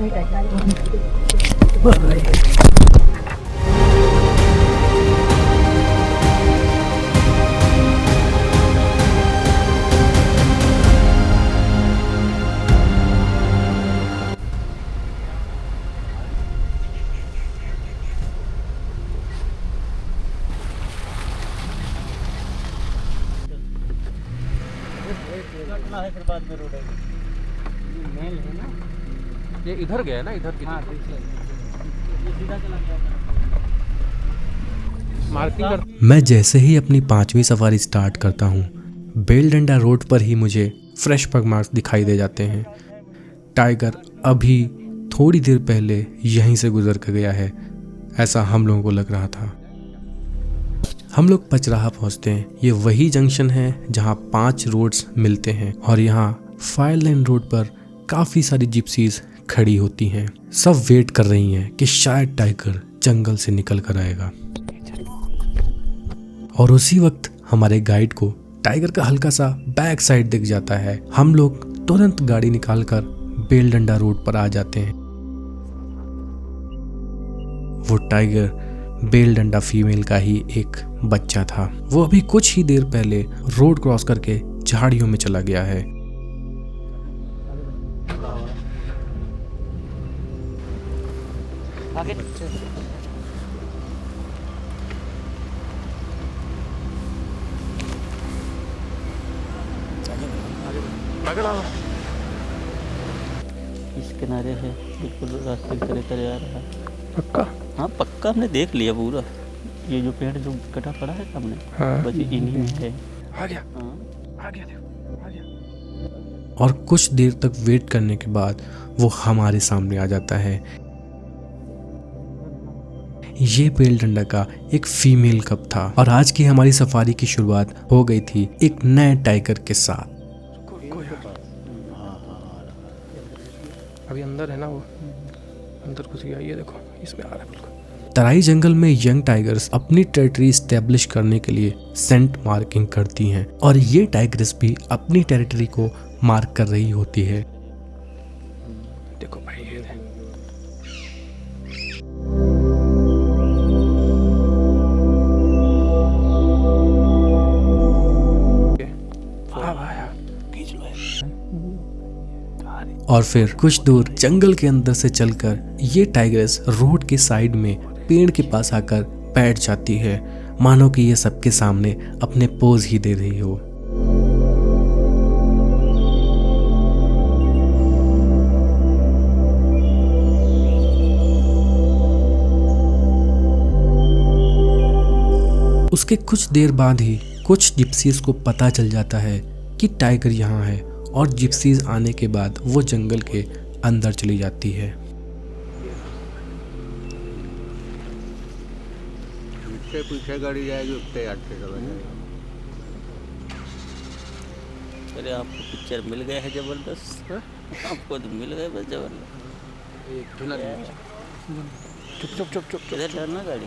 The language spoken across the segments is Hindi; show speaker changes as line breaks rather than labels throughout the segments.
है फिर बाद में रोड है मेल है ना,
ये इधर गया ना, इधर की
ये सीधा चला गया
मार्किंग कर।
मैं जैसे ही अपनी 5वीं सफारी स्टार्ट करता हूँ, बेलडंडा रोड पर ही मुझे फ्रेश पग मार्क्स दिखाई दे जाते हैं। टाइगर अभी थोड़ी देर पहले यहीं से गुजर कर गया है, ऐसा हम लोगों को लग रहा था। हम लोग पचराहा पहुंचते हैं। ये वही जंक्शन है जहां 5 रोड्स मिलते हैं और यहाँ फायर लाइन रोड पर काफी सारी जिप्सीज खड़ी होती हैं। सब वेट कर रही हैं कि शायद टाइगर जंगल से निकल कर आएगा। और उसी वक्त हमारे गाइड को टाइगर का हल्का सा बैक साइड दिख जाता है। हम लोग तुरंत गाड़ी निकालकर बेलडंडा रोड पर आ जाते हैं। वो टाइगर बेलडंडा फीमेल का ही एक बच्चा था। वो अभी कुछ ही देर पहले रोड क्रॉस करके झाड़ियों में चला गया है।
आगे इस किनारे है, बिल्कुल रास्ते की तरह तरह आ रहा है।
पक्का?
हाँ पक्का, हमने देख लिया पूरा। ये जो पेड़ जो कटा पड़ा है सामने,
हाँ।
बस इन्हीं में है।
आ गया,
हाँ।
आ गया, आ गया।
और कुछ देर तक वेट करने के बाद वो हमारे सामने आ जाता है। ये बेलडंडा का एक फीमेल कप था और आज की हमारी सफारी की शुरुआत हो गई थी एक नए टाइगर के साथ।
अभी अंदर है ना, वो अंदर घुस गया। ये देखो, इसमें आ रहा है बिल्कुल।
तराई जंगल में यंग टाइगर्स अपनी टेरिटरी स्टैब्लिश करने के लिए सेंट मार्किंग करती हैं और ये टाइगर्स भी अपनी टेरिटरी को मार्क कर रही होती है।
देखो भाई, ये है।
और फिर कुछ दूर जंगल के अंदर से चलकर ये टाइगर्स रोड के साइड में पेड़ के पास आकर बैठ जाती है, मानो कि ये सबके सामने अपने पोज ही दे रही हो। उसके कुछ देर बाद ही कुछ जिप्सीज को पता चल जाता है कि टाइगर यहाँ है और जिप्सीज आने के बाद वो जंगल के अंदर चली जाती है।
पीछे गाड़ी जाएगी, उतने आटे चला जाएगा।
अरे आपको पिक्चर मिल गया है जबरदस्त, आपको तो मिल गए बस जबरदस्त।
चुप चुप चुप चुप।
किधर जाना गाड़ी?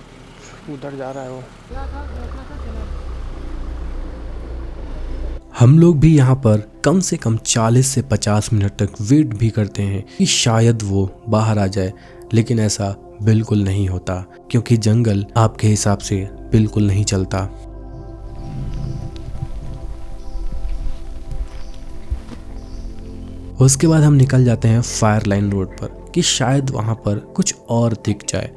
उधर जा रहा है वो।
हम लोग भी यहाँ पर कम से कम 40 से 50 मिनट तक वेट भी करते हैं कि शायद वो बाहर आ जाए, लेकिन ऐसा बिल्कुल नहीं होता क्योंकि जंगल आपके हिसाब से बिल्कुल नहीं चलता। उसके बाद हम निकल जाते हैं फायर लाइन रोड पर कि शायद वहां पर कुछ और दिख जाए।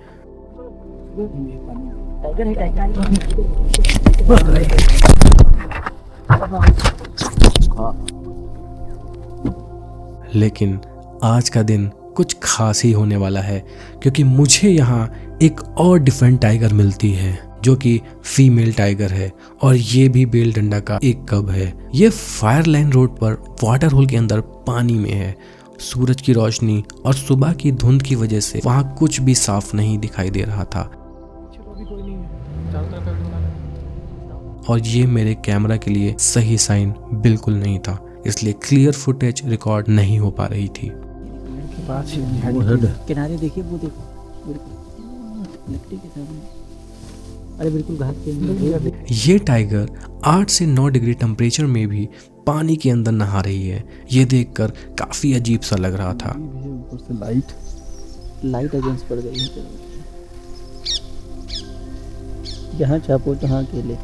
लेकिन आज का दिन कुछ खास ही होने वाला है क्योंकि मुझे यहाँ एक और डिफरेंट टाइगर मिलती है जो कि फीमेल टाइगर है और ये भी बेलडंडा का एक कब है। ये फायर लाइन रोड पर वाटर होल के अंदर पानी में है। सूरज की रोशनी और सुबह की धुंध की वजह से वहाँ कुछ भी साफ नहीं दिखाई दे रहा था और ये मेरे कैमरा के लिए सही साइन बिल्कुल नहीं था, इसलिए क्लियर फुटेज रिकॉर्ड नहीं हो पा रही थी।
किनारे देखिए, वो देखो मिट्टी के सामने, अरे बिल्कुल घाट के।
ये टाइगर 8 से 9 डिग्री टेम्परेचर में भी पानी के अंदर नहा रही है। ये देखकर काफी अजीब सा लग रहा था।
ऊपर से लाइट
लाइट अगेंस्ट पड़ गई है। जहाँ चापो तहाँ अकेले।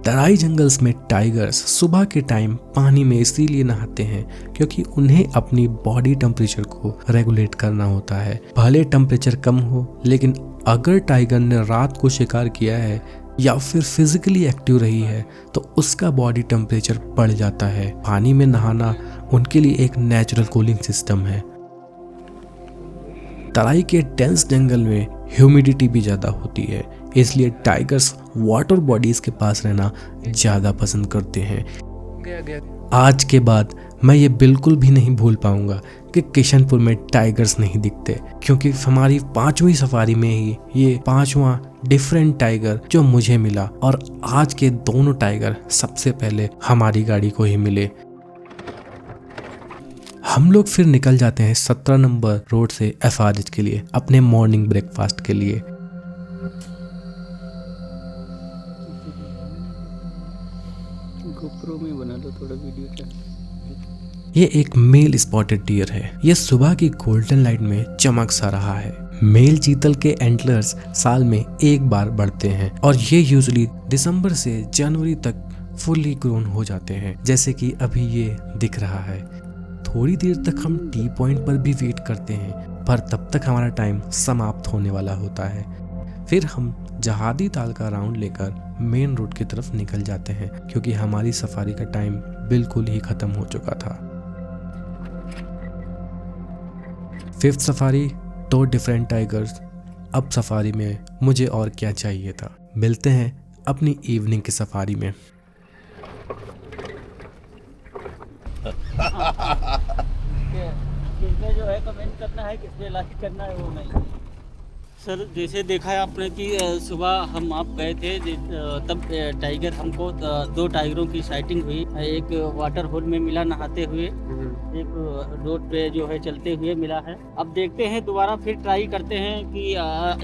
तराई जंगल्स में टाइगर्स सुबह के टाइम पानी में इसीलिए नहाते हैं क्योंकि उन्हें अपनी बॉडी टेम्परेचर को रेगुलेट करना होता है। भले टेम्परेचर कम हो, लेकिन अगर टाइगर ने रात को शिकार किया है या फिर फिजिकली एक्टिव रही है तो उसका बॉडी टेम्परेचर बढ़ जाता है। पानी में नहाना उनके लिए एक नेचुरल कूलिंग सिस्टम है। तराई के डेंस जंगल में ह्यूमिडिटी भी ज़्यादा होती है, इसलिए टाइगर्स वाटर बॉडीज के पास रहना ज़्यादा पसंद करते हैं। आज के बाद मैं ये बिल्कुल भी नहीं भूल पाऊंगा कि किशनपुर में टाइगर्स नहीं दिखते, क्योंकि हमारी 5वीं सफारी में ही ये 5वां डिफरेंट टाइगर जो मुझे मिला, और आज के दोनों टाइगर सबसे पहले हमारी गाड़ी को ही मिले। हम लोग फिर निकल जाते हैं 17 नंबर रोड से एफआरएच के लिए, अपने मॉर्निंग ब्रेकफास्ट के लिए।
गोप्रो में बना लो थोड़ा वीडियो का।
ये एक मेल स्पॉटेड डियर है। ये सुबह की गोल्डन लाइट में चमक सा रहा है। मेल चीतल के एंटलर्स साल में एक बार बढ़ते हैं और ये यूजुअली दिसंबर से जनवरी तक फुल्ली ग्रोन हो जाते हैं, जैसे कि अभी ये दिख रहा है। थोड़ी देर तक हम टी पॉइंट पर भी वेट करते हैं, पर तब तक हमारा टाइम समाप्त होने वाला होता है। फिर हम जहादी ताल का राउंड लेकर मेन रोड की तरफ निकल जाते हैं, क्योंकि हमारी सफारी का टाइम बिल्कुल ही खत्म हो चुका था। 5th safari, 2 different tigers. अब सफारी में मुझे और क्या चाहिए था। मिलते हैं अपनी इवनिंग की सफारी में।
किसने जो है कमेंट करना है, किसने लाइक करना है, वो नहीं। सर जैसे देखा है आपने कि सुबह हम आप गए थे तब टाइगर हमको 2 टाइगरों की साइटिंग हुई। एक वाटर होल में मिला नहाते हुए, एक रोड पे जो है चलते हुए मिला है। अब देखते हैं दोबारा फिर ट्राई करते हैं कि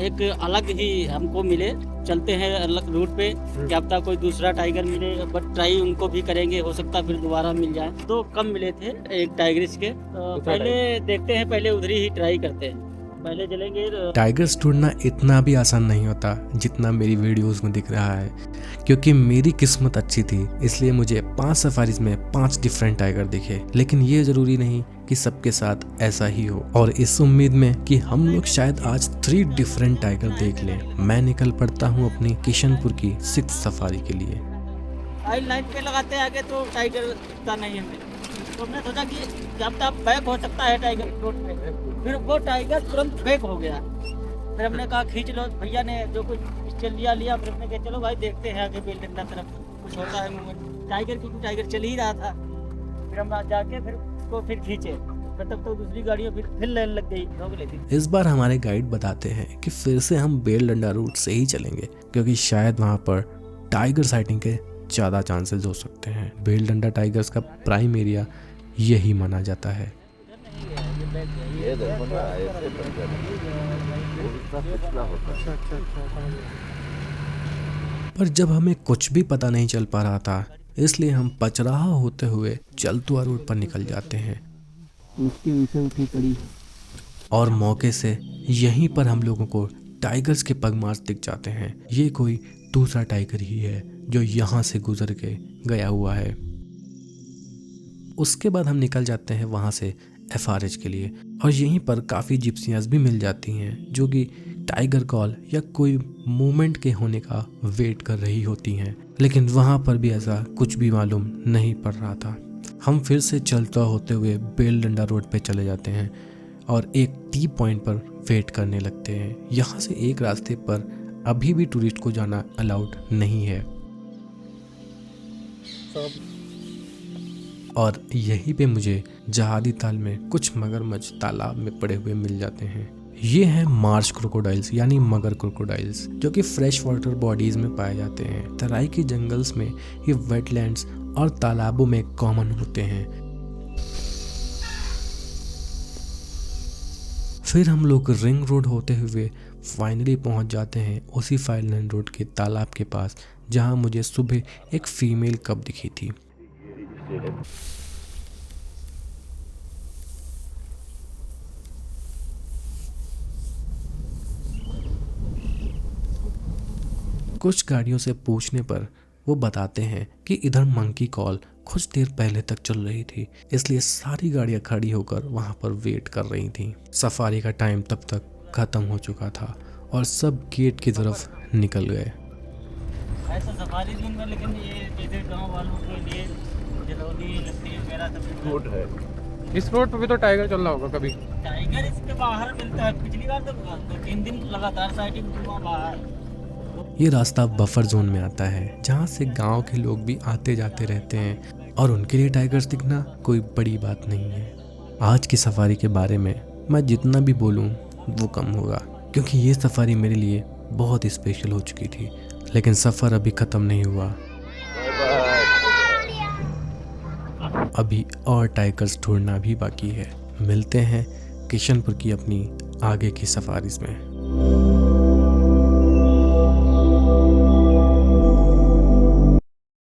एक अलग ही हमको मिले। चलते हैं अलग रूट पे, क्या पता कोई दूसरा टाइगर मिले, बट ट्राई उनको भी करेंगे, हो सकता है फिर दोबारा मिल जाए। 2 कम मिले थे एक टाइगर्स के। पहले देखते हैं, पहले उधर ही ट्राई करते हैं, पहले चलेंगे।
टाइगर्स ढूंढना इतना भी आसान नहीं होता जितना मेरी वीडियोस में दिख रहा है, क्योंकि मेरी किस्मत अच्छी थी, इसलिए मुझे 5 सफारीज में 5 डिफरेंट टाइगर दिखे। लेकिन ये जरूरी नहीं कि सबके साथ ऐसा ही हो, और इस उम्मीद में कि हम लोग शायद आज 3 डिफरेंट टाइगर देख लें, मैं निकल पड़ता हूँ अपनी किशनपुर की 6th सफारी के लिए।
लाइन पे लगाते आगे तो टाइगर दिखता नहीं हमें, तो हमने सोचा कि जब तक बैक हो सकता है टाइगर रोड पे। फिर वो टाइगर तुरंत बैक हो गया। फिर हमने कहा खींच लो, भैया ने जो कुछ पिस्टल लिया। फिर हमने कहा चलो भाई देखते हैं आगे बेल डंडा तरफ कुछ होता है मूवमेंट। टाइगर क्योंकि टाइगर चल ही रहा था। फिर हम जाके फिर उसको फिर खींचे, फिर तब तो दूसरी गाड़ियों फिर लाइन लग गई, रोक लेती।
इस बार हमारे गाइड बताते हैं कि फिर से हम बेल डंडा रूट से ही चलेंगे, क्योंकि शायद वहाँ पर टाइगर साइटिंग के ज़्यादा चांसेस हो सकते हैं। बेल डंडा टाइगर्स का प्राइम एरिया यही माना जाता है।
ये देखो ना, ऐसे
पर जब हमें कुछ भी पता नहीं चल पा रहा था, इसलिए हम पचराहा होते हुए चलतुआ रोड पर निकल जाते हैं।
उसकी उनसे उठी पड़ी
और मौके से यहीं पर हम लोगों को टाइगर्स के पगमार्क दिख जाते हैं। ये कोई दूसरा टाइगर ही है जो यहाँ से गुजर के गया हुआ है। उसके बाद हम निकल जाते हैं वहाँ से एफआरएच के लिए, और यहीं पर काफ़ी जिप्सियाँ भी मिल जाती हैं जो कि टाइगर कॉल या कोई मूवमेंट के होने का वेट कर रही होती हैं। लेकिन वहाँ पर भी ऐसा कुछ भी मालूम नहीं पड़ रहा था। हम फिर से चलता होते हुए बेल डंडा रोड पे चले जाते हैं और एक टी पॉइंट पर वेट करने लगते हैं। यहाँ से एक रास्ते पर अभी भी टूरिस्ट को जाना अलाउड नहीं है, और यहीं पे मुझे जहादी ताल में कुछ मगरमच्छ तालाब में पड़े हुए मिल जाते हैं। ये हैं मार्श क्रोकोडाइल्स यानी मगर क्रोकोडाइल्स, जो कि फ्रेश वाटर बॉडीज में पाए जाते हैं। तराई के जंगल्स में ये वेटलैंड्स और तालाबों में कॉमन होते हैं। फिर हम लोग रिंग रोड होते हुए फाइनली पहुंच जाते हैं उसी 5 लाइन रोड के तालाब के पास, जहां मुझे सुबह एक फीमेल कब दिखी थी। कुछ गाड़ियों से पूछने पर वो बताते हैं कि इधर मंकी कॉल कुछ देर पहले तक चल रही थी, इसलिए सारी गाड़ियां खड़ी होकर वहां पर वेट कर रही थी। सफारी का टाइम तब तक खत्म हो चुका था और सब गेट की तरफ निकल गए।
ऐसा सफारी दिन में, लेकिन ये जैसे गांव वालों के लिए जलौली लकड़ी वगैरह सब
रोड है।
इस रोड पे भी तो टाइगर चल रहा होगा कभी।
टाइगर इसके बाहर मिलता है। पिछली बार तो 2-3 दिन लगातार साइटिंग हुआ बाहर।
ये रास्ता बफर जोन में आता है जहाँ से गांव के लोग भी आते जाते रहते हैं और उनके लिए टाइगर्स दिखना कोई बड़ी बात नहीं है। आज की सफारी के बारे में मैं जितना भी बोलूँ वो कम होगा, क्योंकि ये सफारी मेरे लिए बहुत ही स्पेशल हो चुकी थी। लेकिन सफ़र अभी ख़त्म नहीं हुआ, अभी और टाइगर्स ढूंढना भी बाकी है। मिलते हैं किशनपुर की अपनी आगे की सफारीज में।